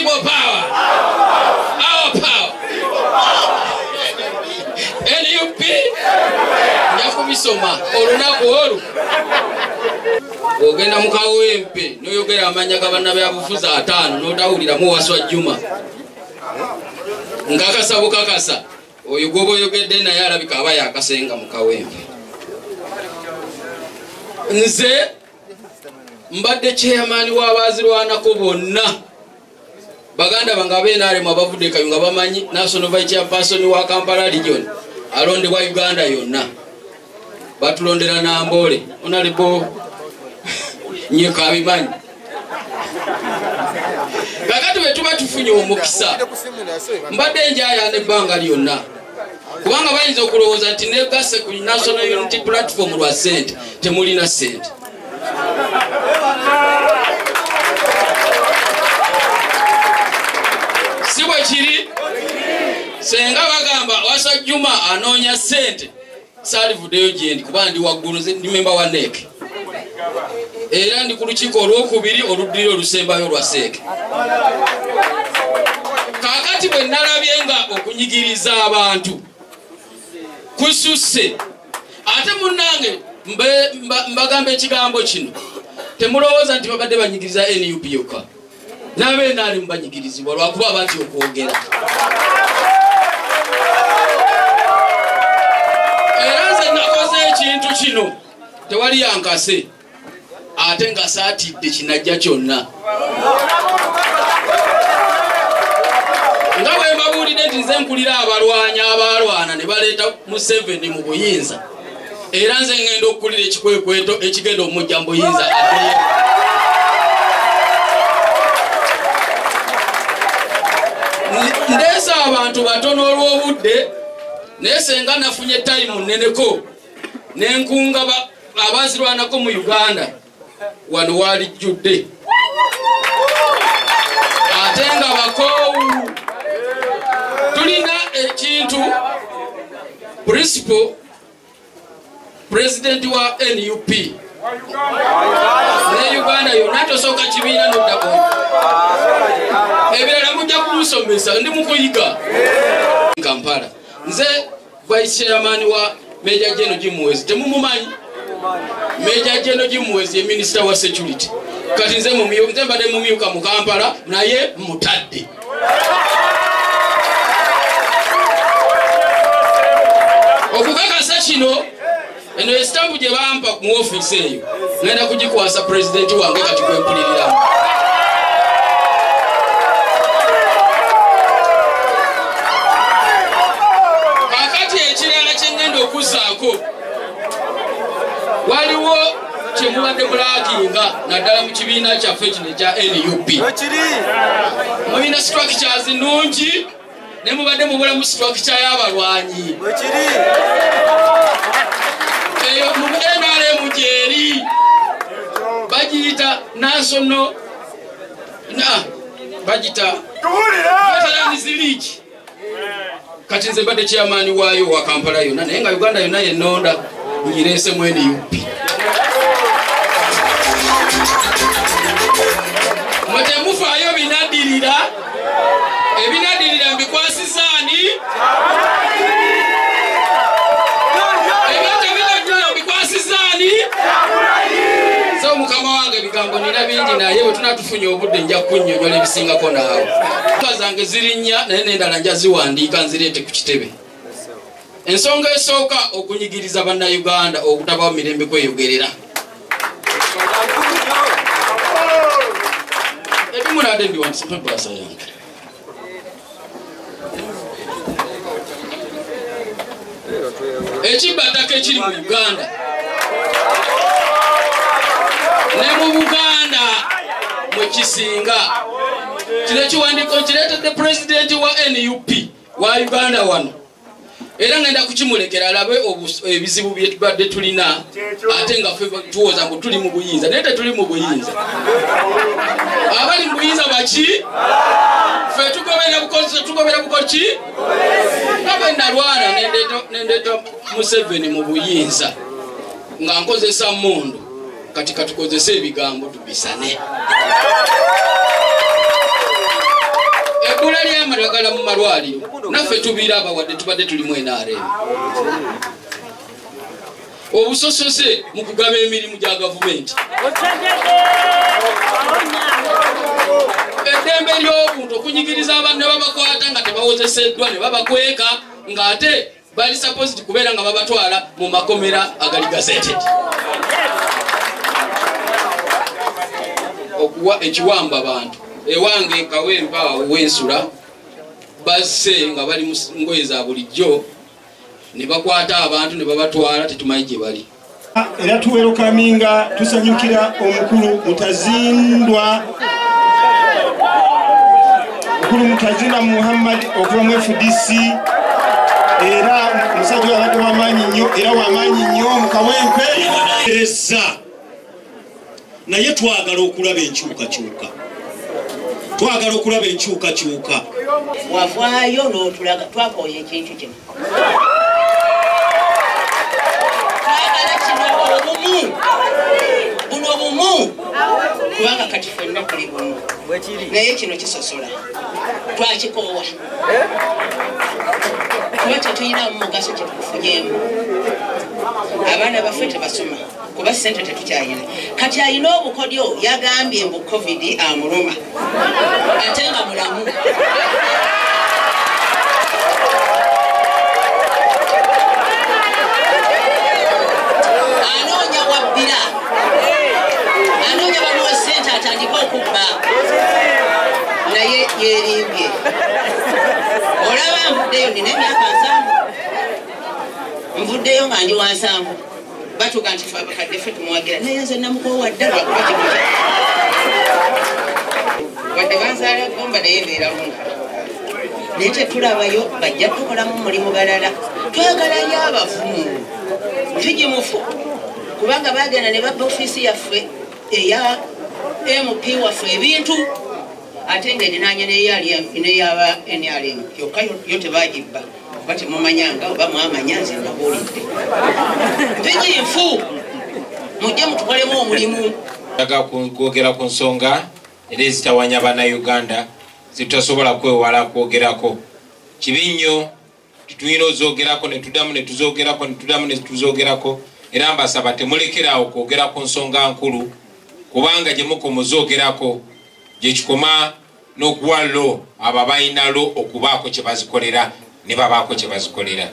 People power. Our power. NUP. Yakubisoma. Olunaku olu. Ogenda mukawempe. Noyogera amanya gabana byabufuza 5 notawulira mu waswa Juma. Ngakasa bukakasa. Oyo gobo yogedde naye alabika aba yakasenga mukawempe. Nze mbadde chairman w'abaazirwaanako bonna. Baganda bange ab'NRM abavudde Kayunga bamanyi National Vice Chairperson wa Kampala Region alondebwa Uganda yonna. Batulondera Nambole Honorable Nyeka abimanyi. Kakati bwe tuba tufunye omukisa mbadde njaya n'ebbanga lyonna. Kubanga bayinza okulowooza nti negase ku National Unity Platform lwa ssente temulina ssente. Sibwe kiri senga bagamba wasa Juma anoonya ssente salivuddeyo gyendi kuba ndi waggulu ndi memba wa NEC era ndi ku lukiiko olwokubiri oluddira olusembayo lwa SEEK. Kakati bwe nalabye nga okunyigiriza abantu kususse ate munnange mbagamba ekigambo kino temulowooza nti babadde banyigiriza NUP yokka nabe nali mbanyigirizibwa lwakuba bati okwogera. Era nze nakoze ekintu kino tewali yankase ate nga saatidde kinajja kyonna. Nga bwe mbabuulidde nti nze mpulira abalwanya abalwana ne baleeta Museveni mu buyinza era nze ngenda okukulira ekikwekweto ekigenda omujja mu buyinza addeyo. Ndeesa abantu batono olw'obudde naye senga nafunye time nneneko n'enkunga abaazirwanako mu Uganda wano walijjudde ate nga bakoowu. Tulina ekintu principal president wa NUP ne Uganda yonna tosooka kibiina n'oddako ebirala mujja kumusomesa ndi mukuyiga Kampala. Nze vice chairman wa Major General Jimwezi temumumanyi. Major General Jimwezi ye minister wa security. Kati nze mbadde mumyuka mu Kampala naye mutadde. Okukakasa kino eno estampu gye bampa mu office eyo ngenda kugikwasa president wange kati kwempuliriramu. Kakati ekirala kyengenda okuzaako waliwo kyemubadde mulaginga naddala mu kibiina kyaffe kino ekya NUP. Mulina structures nnungi ne mubadde mubulamu structure y'abalwanyi. Eyo mu NRM gyeri bagiyita national bagita Veterans League. Kati nze mbadde chairman waayo wa Kampala yonna naye nga Uganda yonna yennonda ngireese mu NUP. Mutemufaayo binaddirira ebinaddirira mbikwasizaani ebinaddirira mbikwasizaani. So mukama wange bigambo nina bingi naye bwe tunatufunye obudde nja kunnyonnyola ebisingako naawe. Zange ziri nnya naye n'endala nja ziwandiika nzireete ku kitebe. Ensonga esooka okunyigiriza bannayuganda okutabawo mirembe kweyogerera. Ebimunadde ndiwandise pepulasa yange. Ekibataka ekiri mu Uganda ne mu Buganda mwe kisinga kino ekiwandiiko kireetedde president wa NUP wa Uganda wano era ngenda kukimulekera alabe ebizibu bye tubadde tulina ate nga ffe tuwoza ngu tuli mu buyinza naye tetuli mu buyinza. Abali mu buyinza baki ffe tugobera bukoki abe nalwana nendeeta Museveni mu buyinza nga nkozesa mundu kati katukozesa ebigambo tubisane. amalwaliro naffe tubiraba wadde tubadde tuli mu NRM. Obusosose mu kugaba emirimu gya gavumenti. Eddembe ly'obuntu okunyigiriza abantu ne babakwata nga tebawozeseddwa ne babakweka ng'ate bali supposed kubeera nga babatwala mu makomera agali gazetted. Okuwa ekiwamba abantu ewange Kawempa w'ensula basse nga bali mu ngoye za bulijjo ne bakwata abantu ne babatwala tetumanyi gye bali. Era tuwerokaminga tusanyukira omukulu Mutazindwa Muhammad okuva mu FDC era omusajja wabadde w'amaanyi nnyo era w'amaanyi nnyo mu Kawempe naye twagala okulaba enkyukakyuka. Twagala okulaba enkyukakyuka. Wavaayo n'otulaga twakooye ekintu kino. Twagala kino obumu. Buno bumu. Kubanga kati ffenna tuli bumu. Naye kino kisosola. Twakikoowa. Kuba tetulina mugaso kye tukufunyeemu. Abaana baffe tebasoma kuba ssente tetukyayina. Kati alina obukodyo yagambye mbu COVID amuluma ate nga mulamu. Anoonya wabbira, anoonya bamuwe ssente atandike okubba naye yeerimbye. Olaba nvuddeyo nina emyaka 7. Nvuddeyo nga ndi wa 7. Batuga nti fe abakadde ffe tumuwagira naye nze namukoowa ddala kuba kimuja wadde banzaala gomba naye mbeera lunga naye tetulabayo bajja tukolamu mulimu balala. Twagalayo abavumu tugimufu kubanga bagenda ne babba ofiisi yaffe eya MP waffe ebintu ate ng'erinanya neyaba NRM yokka yo tebagibba bati mumanyanga oba mwamanya nze nabuulidde tuginfu mujje mutukolemu omulimu. Ndaga kwogera ku nsonga era ezitawanya Bannayuganda zitasobola kwewala kwogerako. Kibi nnyo tulina ozoogerako ne tuddamu ne tuzoogerako ne tuddamu ne tuzoogerako era mbasaba temulekerawo kwogera ku nsonga nkulu kubanga gye mukomuzoogerako gye kikoma n'okuwa lo abo balina lo okubaako kye bazikolera ne babaako kye bazikolera.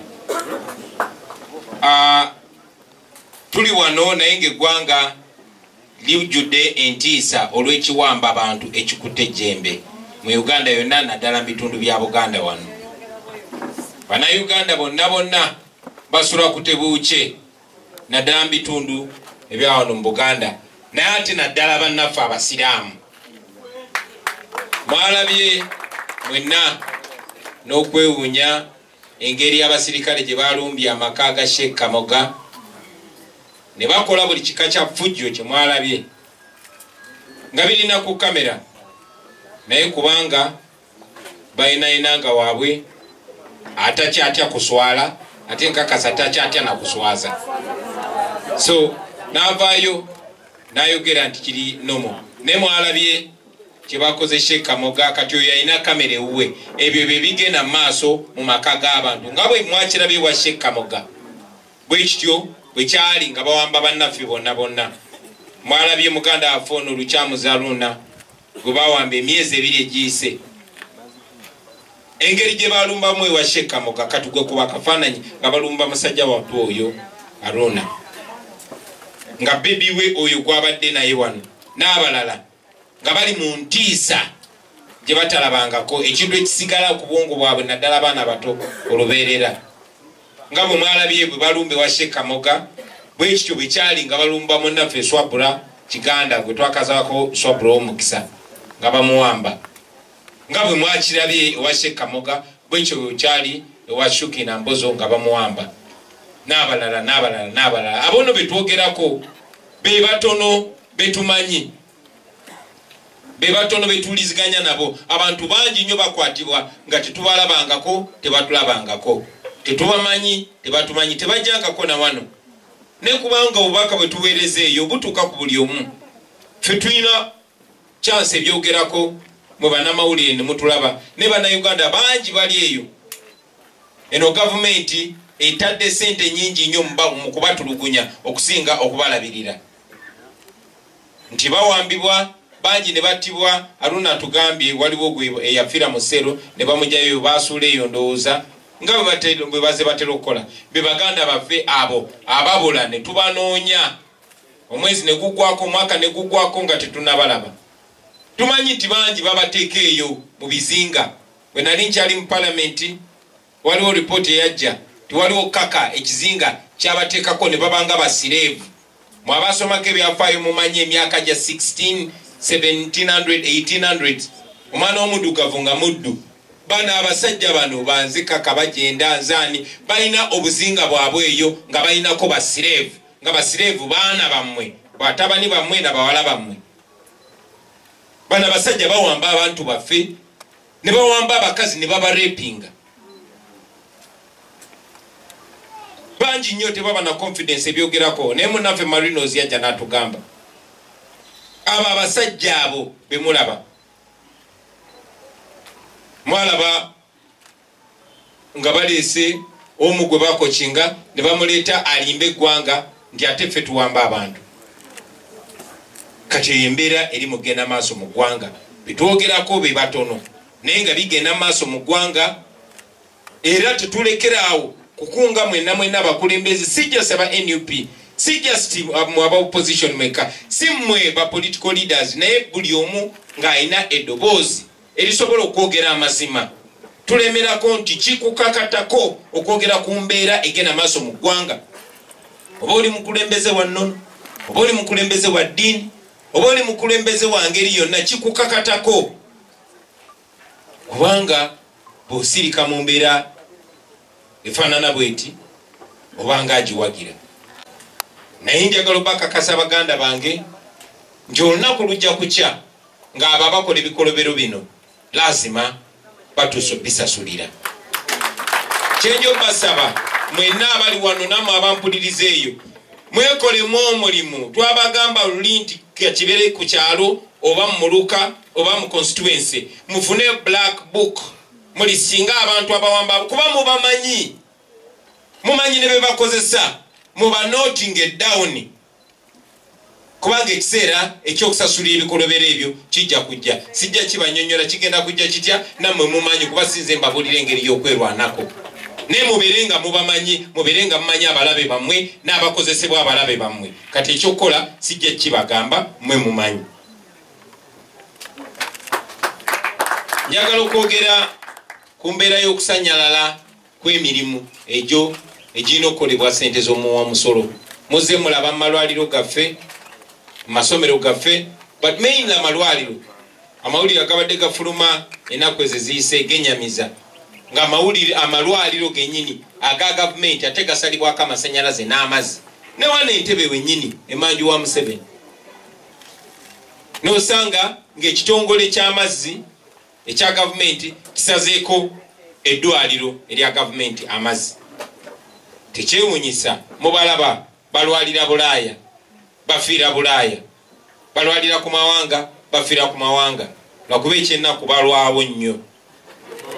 Tuli wano naye ng'eggwanga lijjudde entiisa olw'ekiwamba abantu ekikutte ejjembe mu Uganda yonna naddala mu bitundu bya Buganda wano. Bannayuganda bonna basula ku tebuuke naddala mu bitundu ebya wano mu Buganda naye ate naddala bannaffe Abasiraamu. Mwalabye mwenna n'okwewuunya engeri abasirikale gye balumbye amaka ga Sheikh Kamoga ne bakola buli kika kya ffujjo kye mwalabye nga birina ku kamera naye kubanga bayinaayinanga waabwe atakyatya kuswala ate nkakasa atakyatya na kuswaza. So n'avaayo n'ayogera nti kiri nomo naye mwalabye kye bakoze Sheikh Kamoga kati oyo yalina kamera ewuwe ebyo bye bigenda mu maaso mu maka g'abantu nga bwe mwakirabye wa Sheikh Kamoga bwe kityo bwe kyali nga bawamba bannaffe bonna. Mwalabye muganda waffe ono Lukyamuza Luna gwe bawamba emyezi 2 egiyise engeri gye balumbamu ewa Sheikh Kamoga kati gwe kuba kafaananyi nga balumba musajja wattu oyo Aruna nga bebi we oyo gwabadde naye wano n'abalala nga bali mu ntiisa gye batalabangako ekintu ekisigala ku bwongo bwabwe naddala abaana bato olubeerera nga bwe mwalabye bwe balumbe wa Sheikh Kamoga bwe kityo bwe kyali nga balumba munnaffe Swabra Kiganda gwe twakazako Swabra omukisa nga bamuwamba nga bwe mwakirabye ewa Sheikh Kamoga bwe kityo bwe kyali ewa Shuki na Mbozo nga bamuwamba n'abalala abono betwogerako be batono betumanyi be batono betuliziganya nabo. Abantu bangi nnyo bakwatibwa nga tetubalabangako tebatulabangako tetubamanyi tebatumanyi tebajjangako na wano ne kubanga obubaka bwe tuweereza eyo butuuka ku buli omu. Ffe tulina chance ebyogerako mwe bannamawulire ne mutulaba ne bannayuganda bangi bali eyo. Eno gavumenti etadde sente nyingi nnyo mu kubatulugunya okusinga okubalabirira. Nti bawambibwa bangi ne battibwa. Aruna tugambye waliwo gwe eyafiira mu ssero ne bamugyayo baasuula eyo ndowooza nga bwe baze batera okukola. Be baganda baffe abo ababula ne tubanoonya omwezi ne guggwako omwaka ne guggwako nga tetunabalaba. Tumanyi nti bangi babateeka eyo mu bizinga. Bwe nali nkyali mu palamenti waliwo ripooti eyajja tiwaliwo kaka ekizinga kyabateekako ne babanga basireevu. Mwabasomako ebyafaayo mumanyi emyaka gya 16, 1700, 1800 omwana w'omuddugavu nga muddu. Bana abasajja bano banze kaka bagenda nzaani balina obuzinga bwabwe eyo nga balinako basireevu. Nga basireevu baana bammwe batabani bammwe na bawala bammwe. Bana basajja bawamba abantu baffe ne bawamba abakazi ne babarepinga. Bangi nnyo tebaba na confidence ebyogerako naye munnaffe Marinos yajja n'atugamba abo abasajja abo be mulaba. Mwalaba nga baleese omu gwe bakokinga ne bamuleeta alimba eggwanga nti ate ffe tuwamba abantu. Kati eyo embeera eri mugenda maaso mu ggwanga. Bitwogerako be batono naye nga bigenda maaso mu ggwanga era tetulekeraawo kukunga mwenna abakulembeze. Si just aba NUP, si just mu aba opposition meka, si mmwe ba political leaders naye buli omu ng'alina eddoboozi erisobola okwogera amazima. Tulemerako nti kikukakatako okwogera ku mbeera egenda maaso mu ggwanga. Oba oli mukulembeze wa nnono, oba oli mukulembeze wa ddiini, oba oli mukulembeze wa ngeri yonna, kikukakatako. Kubanga bw'osirika mu mbeera efaanana bweti obanga agiwagira. Naye njagala bakakasa baganda bange nti olunaku lujja kukya ng'abo abakola ebikolobero bino lazima batuusa bisasulira. Kyenjo basaba mwenna abali wano namwe abampuliriza eyo mwekolemu omulimu. Twabagamba luli nti kibeere ku kyalo oba mu muluka oba mu constituency mufune black book mulisinga abantu abawamba kuba mubamanyi. Mumanyi ne be bakozesa muba noting it down. Kubanga ekiseera ekyokusasulira ebikolobero ebyo kijja kujja. Sijja kibanyonyola kigenda kujja kitya nammwe mumanyi kuba sinze mbabulira engeri y'okwerwanako. Naye mubeerenga mubamanyi, mubeerenga mumanyi abalabe bammwe n'abakozesebwa abalabe bammwe. Kati ekyokukola sijja kibagamba mmwe mumanyi. Njagala okwogera ku mbeera y'okusanyalala kw'emirimu egyo egirina okukolebwa ssente z'omuwa musolo. Muze mulaba amalwaliro gaffe, masomero gaffe, but mainly amalwaliro. Amawulire agabadde gafuluma ennaku ezo eziyise genyamiza nga amalwaliro gennyini aga gavumenti ate gasalibwako amasannyalaze n'amazzi. Ne wana Entebbe wennyini emanju wa Museveni n'osanga ng'ekitongole ky'amazzi ekya gavumenti kisazeeko eddwaliro erya gavumenti amazzi. Tekyewuunyisa mubalaba balwalira Bulaaya bafiira Bulaaya, balwalira ku mawanga bafiira ku mawanga. Lwakuba ekyennaku balwawo nnyo.